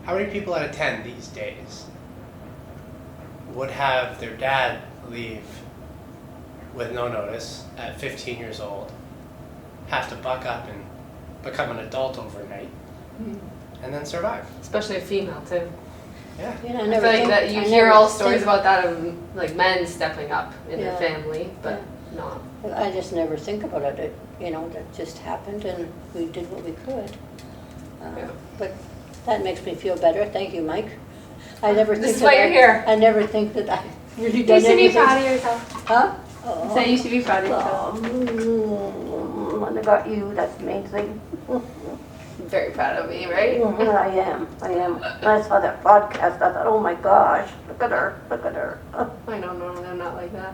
How many people out of 10 these days would have their dad leave with no notice at 15 years old, have to buck up and become an adult overnight, and then survive? Especially a female too. Yeah. I I never feel like think, that you I hear never all stories think- about that of like men stepping up in Yeah. their family, but not. I just never think about it. That just happened and we did what we could. Yeah. But that makes me feel better. Thank you, Mike. I never This think is why you're here. I never think that I really You done should be anything. proud of yourself. Huh? So you should be proud of yourself. When I got you, that's the main thing. Very proud of me, right? I am. When I saw that podcast, I thought, oh my gosh, look at her, look at her. I know normally I'm not like that.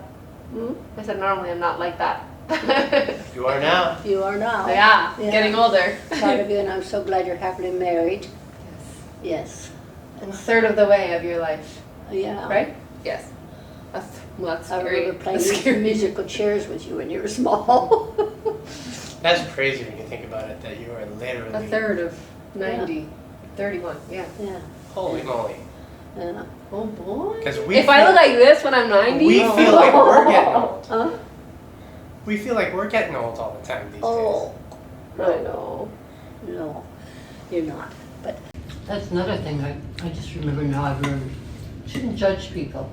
Hmm? I said normally I'm not like that. You are now. You are now. Yeah, Yeah. getting older. Proud of you, and I'm so glad you're happily married. Yes. And a third of the way of your life, Yeah. right? Yes. That's I scary. remember playing That's scary. musical chairs with you when you were small. That's crazy when you think about it, that you are A literally... third of 90. 31, yeah. Yeah. Holy moly. Yeah. Oh boy. 'Cause we if I feel- look like this when I'm 90, We feel like we're getting old. Huh? We feel like we're getting old all the time these Oh. I know. No, you're not. But That's another thing I just remember now. I've learned shouldn't judge people.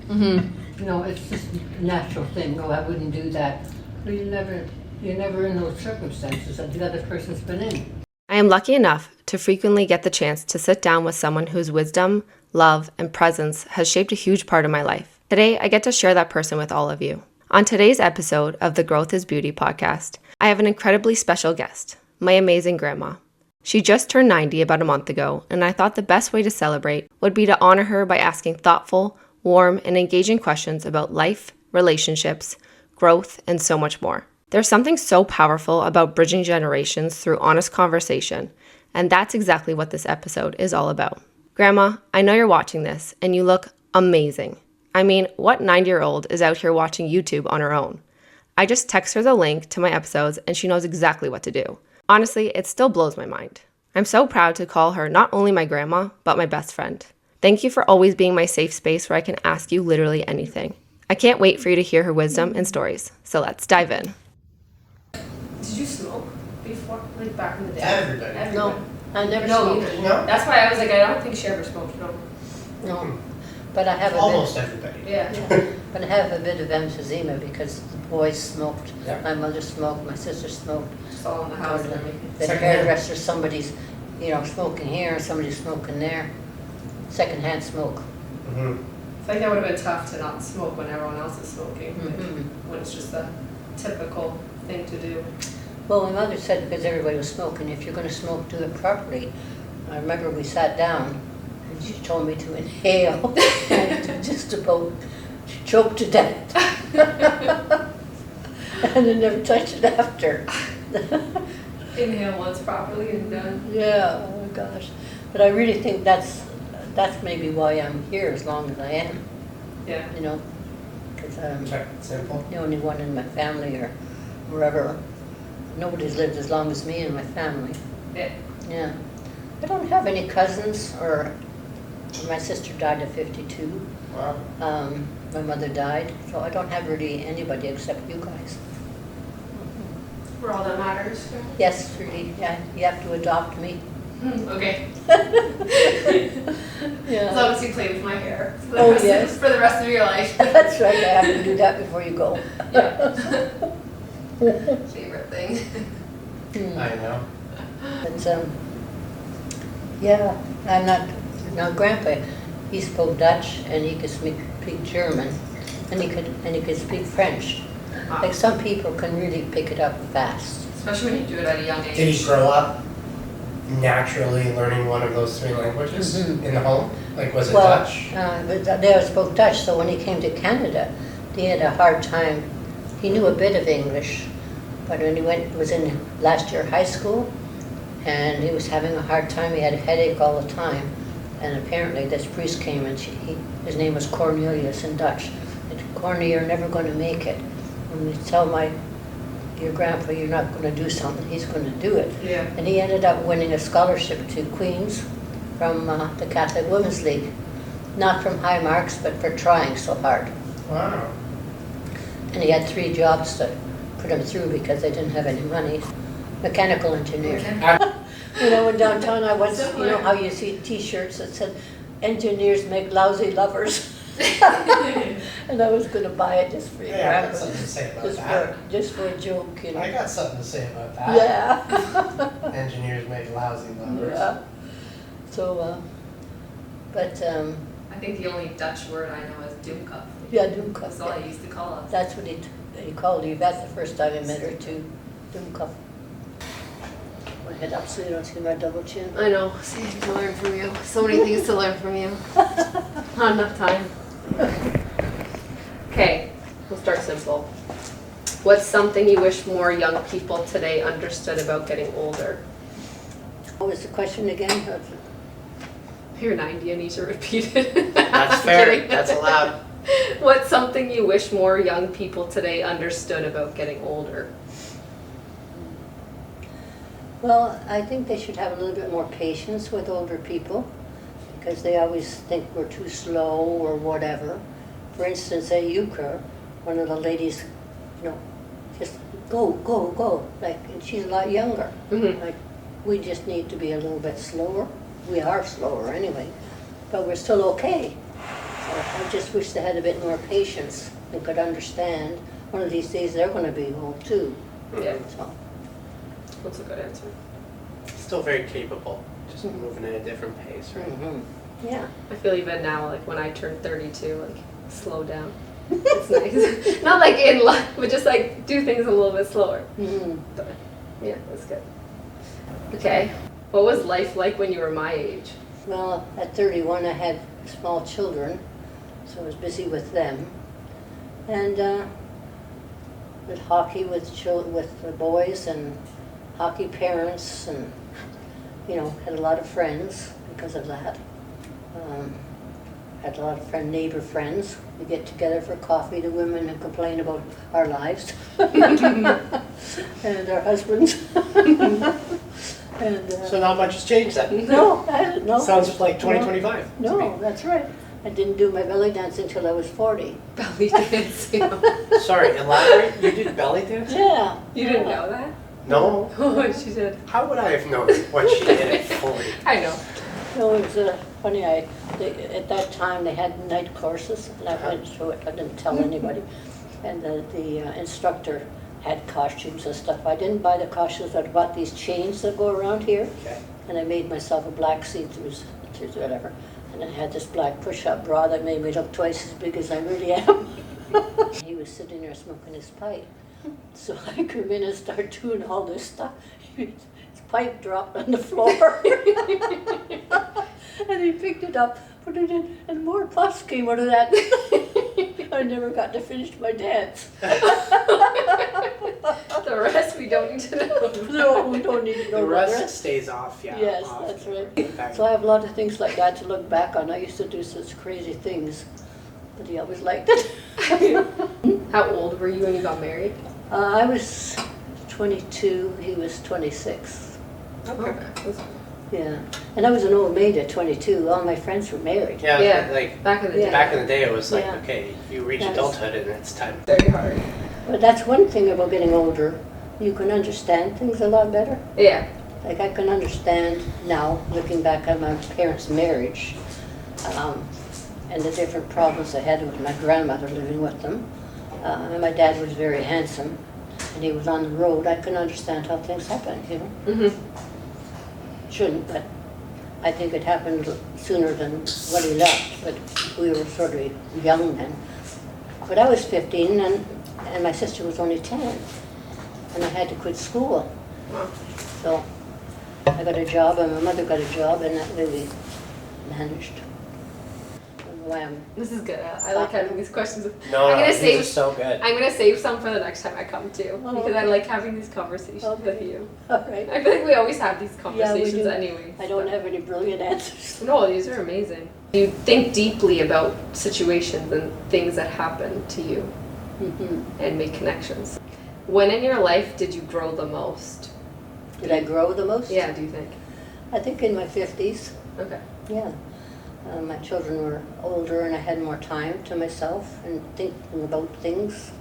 Mm-hmm. It's just a natural thing. No, I wouldn't do that. But you're never in those circumstances that the other person's been in. I am lucky enough to frequently get the chance to sit down with someone whose wisdom, love, and presence has shaped a huge part of my life. Today, I get to share that person with all of you. On today's episode of the Growth is Beauty podcast, I have an incredibly special guest, my amazing grandma. She just turned 90 about a month ago, and I thought the best way to celebrate would be to honor her by asking thoughtful, warm, and engaging questions about life, relationships, growth, and so much more. There's something so powerful about bridging generations through honest conversation, and that's exactly what this episode is all about. Grandma, I know you're watching this, and you look amazing. I mean, what 90-year-old is out here watching YouTube on her own? I just text her the link to my episodes, and she knows exactly what to do. Honestly, it still blows my mind. I'm so proud to call her not only my grandma, but my best friend. Thank you for always being my safe space where I can ask you literally anything. I can't wait for you to hear her wisdom and stories. So let's dive in. Did you smoke before, like back in the day? Everybody. no, I never No, smoked. you didn't. No? That's why I was like, I don't think she ever smoked. No. No, but I have a Almost everybody. Yeah. bit. But I have a bit of emphysema because the boys smoked. Yeah. My mother smoked. My sister smoked. Just all in the house and everything. The Secondhand. hairdresser, somebody's, smoking here, somebody's smoking there. Secondhand smoke. Mm-hmm. I think that would have been tough to not smoke when everyone else is smoking, like, Mhm. when it's just a typical thing to do. Well, my mother said because everybody was smoking, if you're going to smoke, do it properly. I remember we sat down and she told me to inhale. And just about choked to death. And I never touched it after. Inhale once properly and done. Yeah, oh my gosh. But I really think that's maybe why I'm here as long as I am, Yeah. because I'm Simple. the only one in my family or wherever. Nobody's lived as long as me and my family. Yeah. Yeah. I don't have any cousins or my sister died at 52. Wow. My mother died, so I don't have really anybody except you guys. For all that matters. Yes, really, yeah, you have to adopt me. Okay. Yeah. As long as you play with my hair for the, Oh, rest, yes. for the rest of your life. That's right, I have to do that before you go. Favorite thing. I know. But, yeah, I'm not, now Grandpa, he spoke Dutch and he could speak German and he could speak French. Like some people can really pick it up fast. Especially when you do it at a young age. Did he grow up naturally learning one of those three languages Mhm. in the home? Like, was it Well, Dutch? but they spoke Dutch, so when he came to Canada, he had a hard time. He knew a bit of English, but when he was in last year high school, and he was having a hard time. He had a headache all the time, and apparently this priest came and his name was Cornelius in Dutch. And Corny, you're never going to make it. When you tell your grandpa you're not going to do something, he's going to do it. Yeah. And he ended up winning a scholarship to Queen's from the Catholic Women's League. Not from high marks, but for trying so hard. Wow. And he had 3 jobs to put him through because they didn't have any money. Mechanical engineer. When I went downtown, I went, you know how you see T-shirts that said, "Engineers make lousy lovers." And I was gonna buy it just for your Yeah, I got grandpa, something to say about just that. just for a joke, you know. I got something to say about that. Yeah. Engineers make lousy lovers. Yeah. So, I think the only Dutch word I know is doomkop. yeah, Doomkop. That's all I used to call us. That's what he called Yvette the first time I met her too, Doomkop. My head up so you don't see my double chin. I know, same to learn from you. So many things to learn from you. Not enough time. Okay, we'll start simple. What's something you wish more young people today understood about getting older? What was the question again? You're 90, I need to repeat it. That's I'm fair. kidding. That's allowed. What's something you wish more young people today understood about getting older? Well, I think they should have a little bit more patience with older people because they always think we're too slow or whatever. For instance, at Euchre, one of the ladies, you know, just go, go, go, like, and she's a lot younger. Mhm. Like, we just need to be a little bit slower. We are slower anyway, but we're still okay. So I just wish they had a bit more patience and could understand. One of these days they're going to be old too. Yeah, So. that's a good answer. Still very capable. Just Mhm. moving at a different pace, right? Mhm. Yeah. I feel even now, like when I turn 32, like slow down. It's nice. Not like in life, but just like do things a little bit slower. Mhm. But yeah, that's good. Okay. What was life like when you were my age? Well, at 31 I had small children, so I was busy with them. And did hockey with the boys and hockey parents, and you know, had a lot of friends because of that. Had a lot of neighbor friends. We get together for coffee, the women, and complain about our lives and our husbands. And, So not much has changed then. no. Sounds like 2025. to No, me. that's right. I didn't do my belly dance until I was 40. Belly dancing. Sorry, elaborate. You did belly dance? Yeah. You didn't know that? No. Oh, she did. How would I have known what she did at 40? I know. No, it was funny. At that time they had night courses, and I went to it. I didn't tell anybody. And the instructor had costumes and stuff. I didn't buy the costumes. I bought these chains that go around here, Okay. and I made myself a black see-through, whatever. And I had this black push-up bra that made me look twice as big as I really am. He was sitting there smoking his pipe. So I come in and start doing all this stuff. His pipe dropped on the floor. And he picked it up, put it in, and more puffs came out of that. I never got to finish my dance. The rest we don't need to know. No, we don't need to know The the rest rest. stays off, yeah. Yes, off. that's right. Back- So I have a lot of things like that to look back on. I used to do such crazy things, but he always liked it. How old were you when you got married? I was 22, he was 26. Okay. Yeah, and I was an old maid at 22. All my friends were married. Yeah, Yeah. like Back in the day. back in the day, it was like, Yeah. okay, you reach Yes. adulthood and it's time. Very hard. But that's one thing about getting older. You can understand things a lot better. Yeah. Like I can understand now, looking back on my parents' marriage, and the different problems I had with my grandmother living with them. And my dad was very handsome, and he was on the road. I can understand how things happen, you know. Mhm. Shouldn't, but I think it happened sooner than when he left. But we were sort of young then. But I was 15, and my sister was only 10, and I had to quit school. Wow. So I got a job, and my mother got a job, and that really managed. I don't know why I'm. This is good. I like having these questions. No, I'm gonna these save- are so good. I'm gonna save some for the next time I come too, Oh, because I okay. like having these conversations with Okay. you. All right. I feel like we always have these Yeah, we conversations do. anyway. I don't have any brilliant answers. No, these are amazing. You think deeply about situations and things that happen to you Mhm. and make connections. When in your life did you grow the most? Did I grow the most? Yeah, do you think? I think in my 50s. Okay. Yeah. My children were older and I had more time to myself and thinking about things.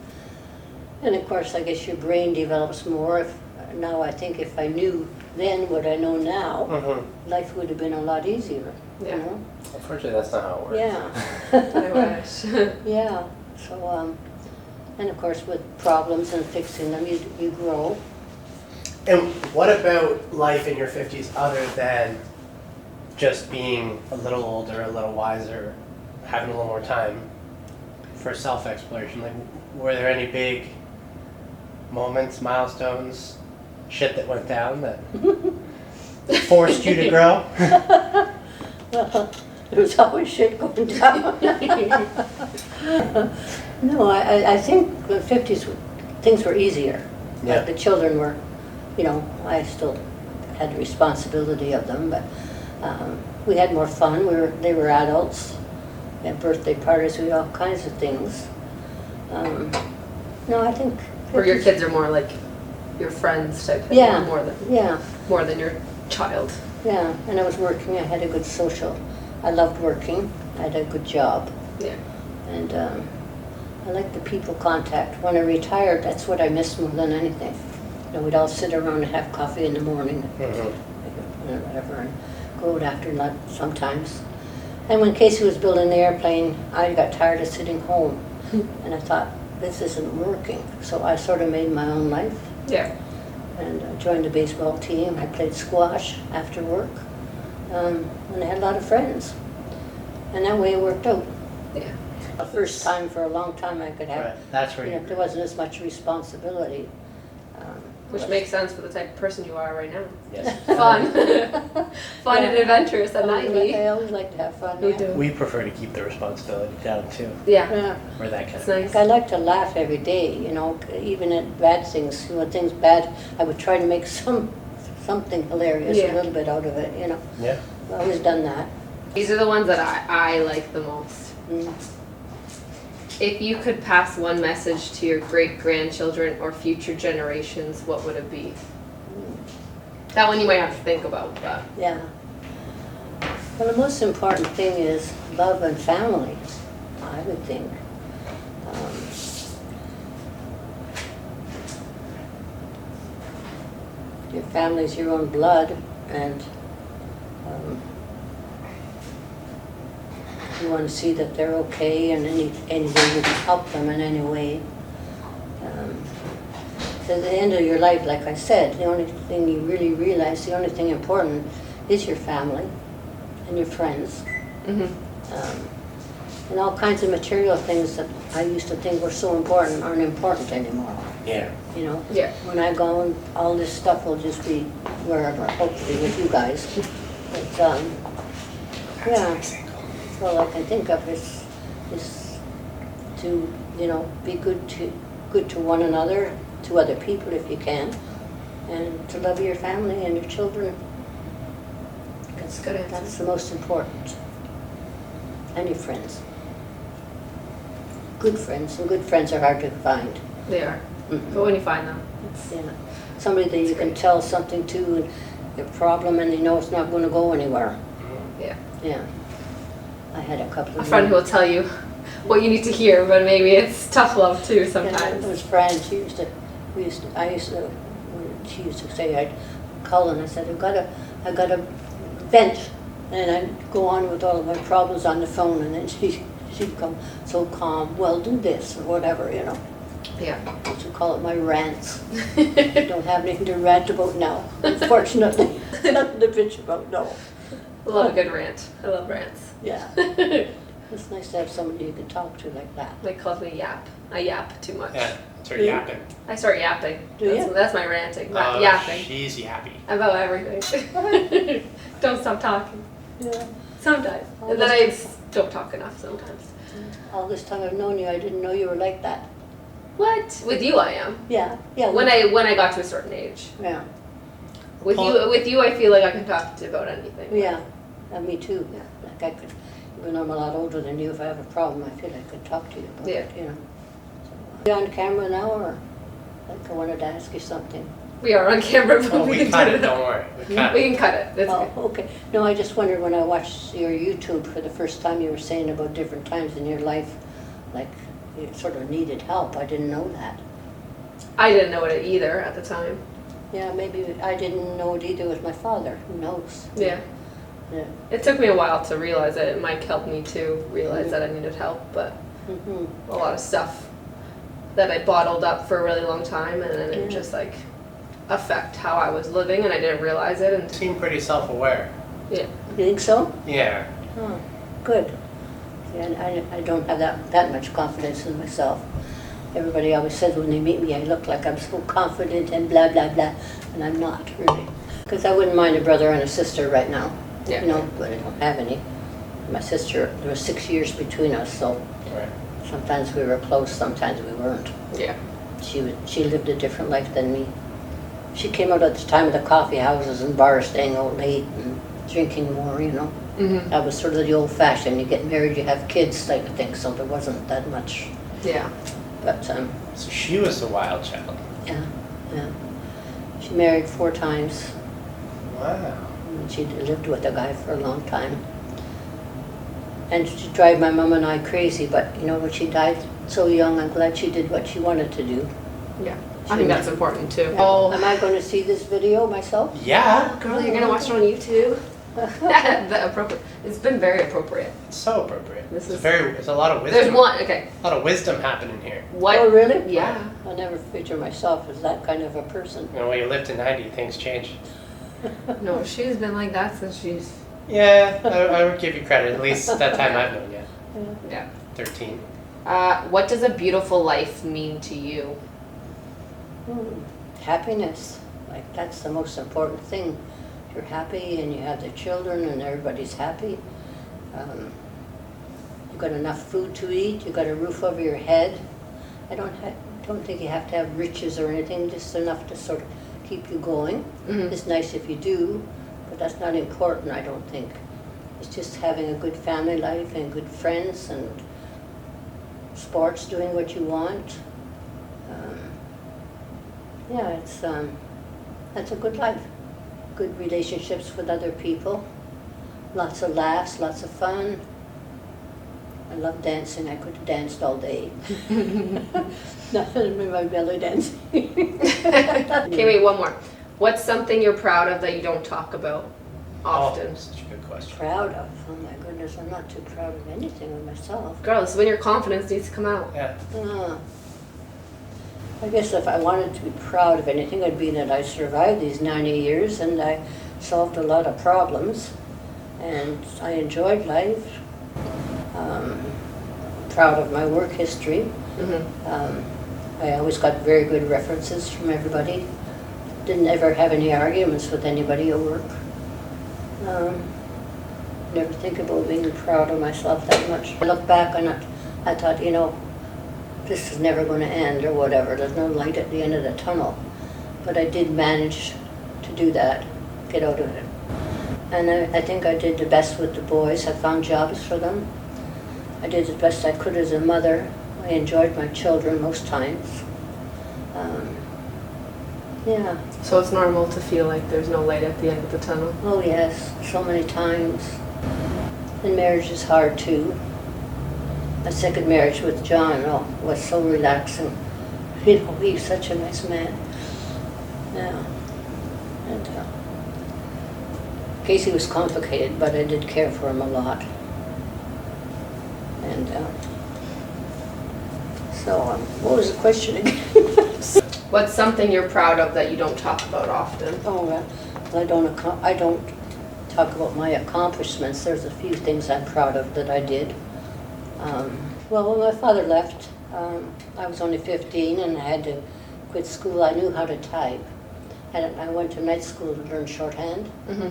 And of course, I guess your brain develops more. Now I think if I knew then what I know now, Mm-hmm. life would have been a lot easier. Yeah. You know? Unfortunately, that's not how it works. Yeah. I wish. Yeah. So, and of course, with problems and fixing them, you grow. And what about life in your 50s other than just being a little older, a little wiser, having a little more time for self-exploration? Like, were there any big moments, milestones, shit that went down that forced you to grow? Well, there's always shit going down. No, I think the 50s, things were easier. Yeah. Like the children were, you know, I still had the responsibility of them, but we had more fun. They were adults. We had birthday parties. We had all kinds of things. No, I think. Or your 50s kids are more like your friends type thing, Yeah. or more than your child. Yeah, and I was working. I had a good social. I loved working. I had a good job. Yeah. And I like the people contact. When I retired, that's what I missed more than anything. You know, we'd all sit around and have coffee in the morning, Mm-hmm. or whatever, and go out after lunch sometimes. And when Casey was building the airplane, I got tired of sitting home. And I thought, this isn't working. So I sort of made my own life. Yeah. And I joined the baseball team. I played squash after work. And I had a lot of friends. And that way it worked out. Yeah. The first time for a long time I could have, Right. That's where you know, you. there wasn't as much responsibility. Which makes sense for the type of person you are right now. Yes. Fun. Fun and Yeah. adventurous at 90. I always like to have fun. We Yeah. do. We prefer to keep the responsibility down too. Yeah. Yeah. We're that kind It's of. nice. I like to laugh every day, you know, even at bad things. When things bad, I would try to make something hilarious, Yeah. a little bit out of it, you know. Yeah. I've always done that. These are the ones that I like the most. Mm. If you could pass one message to your great-grandchildren or future generations, what would it be? That one you might have to think about, but Yeah. Well, the most important thing is love and family, I would think. Your family's your own blood, and you want to see that they're okay, and any way you can help them in any way. At the end of your life, like I said, the only thing you really realize, the only thing important is your family and your friends. And all kinds of material things that I used to think were so important aren't important anymore. Yeah. You know, yeah. when I go, and all this stuff will just be wherever, hopefully with you guys. But yeah, that's all I can think of is to, you know, be good to one another, to other people if you can, and to love your family and your children. That's a good answer. That's the most important. And your friends. Good friends, and good friends are hard to find. They are. Mhm. But when you find them, it's, Yeah. Somebody that you can tell something to, and your problem, and you know it's not going to go anywhere. yeah. Yeah. I had a couple A of friend who will tell you what you need to hear, but maybe it's tough love too Yeah, it sometimes. was Fran. She used to. She used to say, I'd call and I said, I got a vent, and I'd go on with all of my problems on the phone, and then she'd come so calm. Well, do this or whatever, you know. Yeah. I used to call it my rants. I don't have anything to rant about now, unfortunately. Nothing to bitch about, no. I love a good rant. I love rants. Yeah. It's nice to have somebody you can talk to like that. They call me yap. I yap too much. Yeah. Start yapping. I start yapping. Do that's, you? that's my ranting. Oh, Yapping. She's yappy. About everything. Don't stop talking. Yeah. Sometimes. Oh, And then I that's just don't talk enough sometimes. All this time I've known you, I didn't know you were like that. What? With you I am. Yeah. Yeah. When I got to a certain age. Yeah. With you I feel like I can talk to about anything. Yeah. Me too. Yeah. Like I could, even though I'm a lot older than you, if I have a problem, I feel I could talk to you about Yeah. it, you know. So, you on camera now, or like I wanted to ask you something? We are on camera, but Oh, we we can cut cut it, it out. don't worry. We cut We it. can cut it. That's Oh, okay. okay. No, I just wondered when I watched your YouTube for the first time, you were saying about different times in your life, like you sort of needed help. I didn't know that. I didn't know it either at the time. Yeah, maybe I didn't know it either with my father. Who knows? Yeah. Yeah. It took me a while to realize it. Mike helped me to realize that I needed help, but Hmm. a lot of stuff that I bottled up for a really long time, and then it Yeah. just like affect how I was living, and I didn't realize it. And Seem pretty self-aware. yeah, You think so? Yeah. Oh, good. Yeah, I don't have that much confidence in myself. Everybody always says when they meet me, I look like I'm so confident and blah, blah, blah, and I'm not really. Because I wouldn't mind a brother and a sister right now, Yeah. you know, but I don't have any. My sister, there was 6 years between us, so Right. sometimes we were close, sometimes we weren't. yeah, She lived a different life than me. She came out at the time of the coffee houses and bars, staying out late and drinking more, you know. mm-hmm. That was sort of the old fashioned, you get married, you have kids type of thing, so there wasn't that much. yeah, But, So she was the wild child. yeah, yeah. She married 4 times, Wow. and she lived with a guy for a long time. And she drive my mom and I crazy, but, you know, when she died so young, I'm glad she did what she wanted to do. yeah. I think that's important too. Am Oh, I going to see this video myself? Yeah. girl, you're gonna watch it on YouTube. The appropriate. It's been very appropriate. It's so appropriate. This It's is- there's a lot of wisdom. There's one. Okay. A lot of wisdom happening here. What? Oh, really? Yeah. I never picture myself as that kind of a person. You know, when you live to 90, things change. No, she's been like that since she's. Yeah, I would give you credit. At least that time I've known you. Yeah. 13. What does a beautiful life mean to you? Happiness, like that's the most important thing. You're happy and you have the children and everybody's happy. You've got enough food to eat, you've got a roof over your head. I don't think you have to have riches or anything, just enough to sort of keep you going. Mhm. It's nice if you do, but that's not important, I don't think. It's just having a good family life and good friends and sports, doing what you want. Yeah, that's a good life. Good relationships with other people. Lots of laughs, lots of fun. I love dancing. I could have danced all day. Nothing in my belly dancing. Okay, wait, one more. What's something you're proud of that you don't talk about often? Oh, such a good question. Proud of? Oh my goodness, I'm not too proud of anything of myself. Girl, this is when your confidence needs to come out. Yeah. I guess if I wanted to be proud of anything, it'd be that I survived these 90 years and I solved a lot of problems and I enjoyed life. Proud of my work history. I always got very good references from everybody. Didn't ever have any arguments with anybody at work. Never think about being proud of myself that much. I look back on it, I thought, you know, this is never going to end or whatever. There's no light at the end of the tunnel. But I did manage to do that, get out of it. And I think I did the best with the boys. I found jobs for them. I did the best I could as a mother. I enjoyed my children most times. Yeah. So it's normal to feel like there's no light at the end of the tunnel. Oh yes, so many times. And marriage is hard too. My second marriage with John was so relaxing. You know, he's such a nice man. Yeah. And Casey was complicated, but I did care for him a lot. And what was the question again? What's something you're proud of that you don't talk about often? Oh, well, I don't talk about my accomplishments. There's a few things I'm proud of that I did. Well, when my father left, I was only 15 and I had to quit school. I knew how to type. And I went to night school to learn shorthand. Mm-hmm.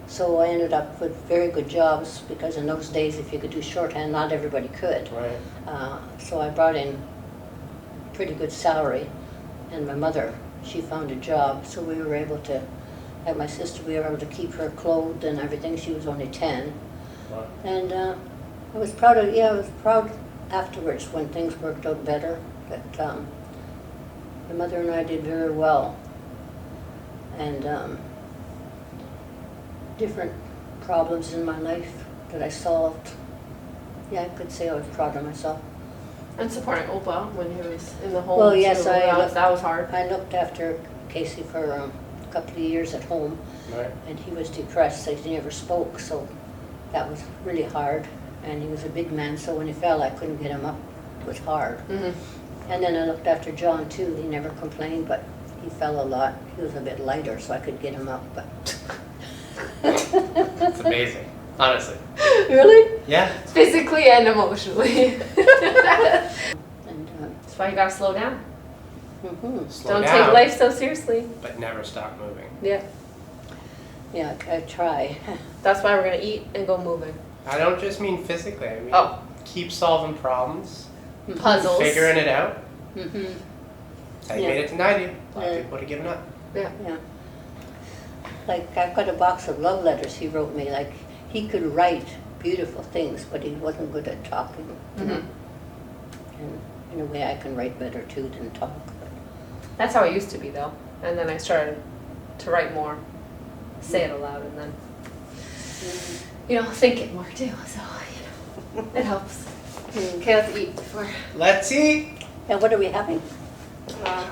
So I ended up with very good jobs because in those days, if you could do shorthand, not everybody could. Right. So I brought in pretty good salary. And my mother, she found a job, so we were able to, like my sister, we were able to keep her clothed and everything. She was only 10. Wow. And I was proud of, I was proud afterwards when things worked out better. But my mother and I did very well. and different problems in my life that I solved. Yeah, I could say I was proud of myself. And supporting Opa when he was in the home. Well, yes, too. That was hard. I looked after Casey for a couple of years at home, Right. and he was depressed, so he never spoke, so that was really hard. And he was a big man, so when he fell, I couldn't get him up. It was hard. And then I looked after John too. He never complained, but he fell a lot. He was a bit lighter, so I could get him up. But It's amazing, honestly. really, Yeah. Physically and emotionally. and That's why you gotta slow down. Slow Don't down, take life so seriously. but never stop moving. Yeah. yeah, I try. That's why we're gonna eat and go moving. I don't just mean physically. I mean, Oh. keep solving problems, Puzzles. figuring it out. Mm-hmm. How you Yeah. made it to 90. A lot Yeah. of people would have given up. Yeah. Yeah. Like I've got a box of love letters he wrote me. Like he could write beautiful things, but he wasn't good at talking. Mhm. And in a way, I can write better too than talk. But That's how it used to be though. And then I started to write more, say it aloud, and then, think it more too. So, it helps. Okay, let's eat before. Let's eat. And what are we having?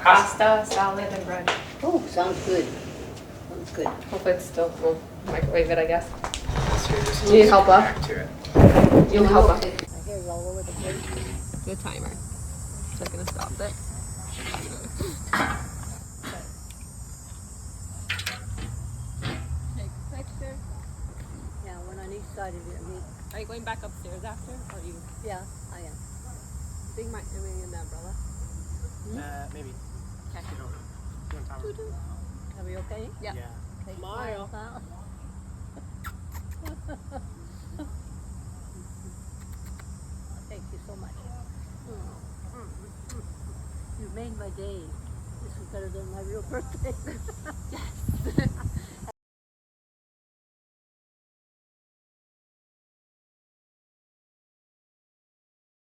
Pasta, salad, and bread. Oh, sounds good. Sounds good. Hopefully it's still, we'll microwave it, I guess. You need help, Bob? Back to it. You need help us. I hear you all over the place. The timer. So I'm gonna stop it. Yeah, one on each side of your meat. Are you going back upstairs after, or you? Yeah, I am. Bring my in the umbrella. Maybe. Okay. Are we okay? Yeah. Okay. Smile. Thank you so much. You made my day. This is better than my real birthday.